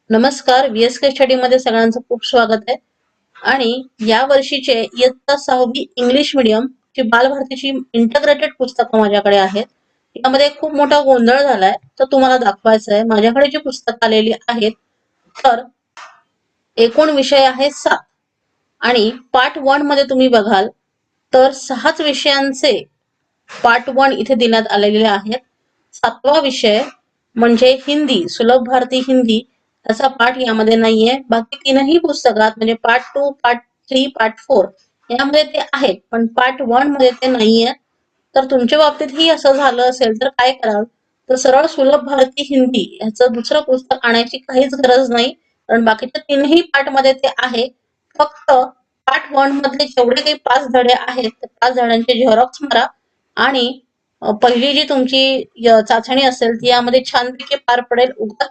नमस्कार. VSK study मध्ये सगळ्यांचं खूप स्वागत आहे. आणि या वर्षीचे इयत्ता 6वी इंग्लिश मीडियम ची बालभारतीची इंटग्रेटेड पुस्तकं माझ्याकडे आहेत. यामध्ये खूप मोठा गोंधळ झालाय, तर तुम्हाला दाखवायचं आहे. माझ्याकडे जी पुस्तकं आलेली आहेत, तर एकूण विषय आहे 7 आणि पार्ट 1 मध्ये तुम्ही बघाल तर 6च विषयांचे पार्ट 1 इथे देण्यात आलेले आहेत. 7वा विषय म्हणजे हिंदी, सुलभ भारती हिंदी, त्याचा पाठ यामध्ये नाहीये. बाकी तीनही पुस्तकात म्हणजे पार्ट 2, पार्ट 3, पार्ट 4 यामध्ये ते आहेत, पण पार्ट 1 मध्ये ते नाहीये. तर तुमच्या बाबतीतही असं झालं असेल तर काय कराल, तर सरळ सुलभ भारती हिंदी ह्याचं दुसरं पुस्तक आणायची काहीच गरज नाही, कारण बाकीच्या तीनही पार्ट मध्ये ते आहे. फक्त पार्ट 1 मधले जेवढे काही 5 धडे आहेत, त्या 5 धड्यांचे झेरॉक्स मारा आणि पहिली जी तुमची चाचणी असेल ती यामध्ये छानपैकी पार पडेल. उगाच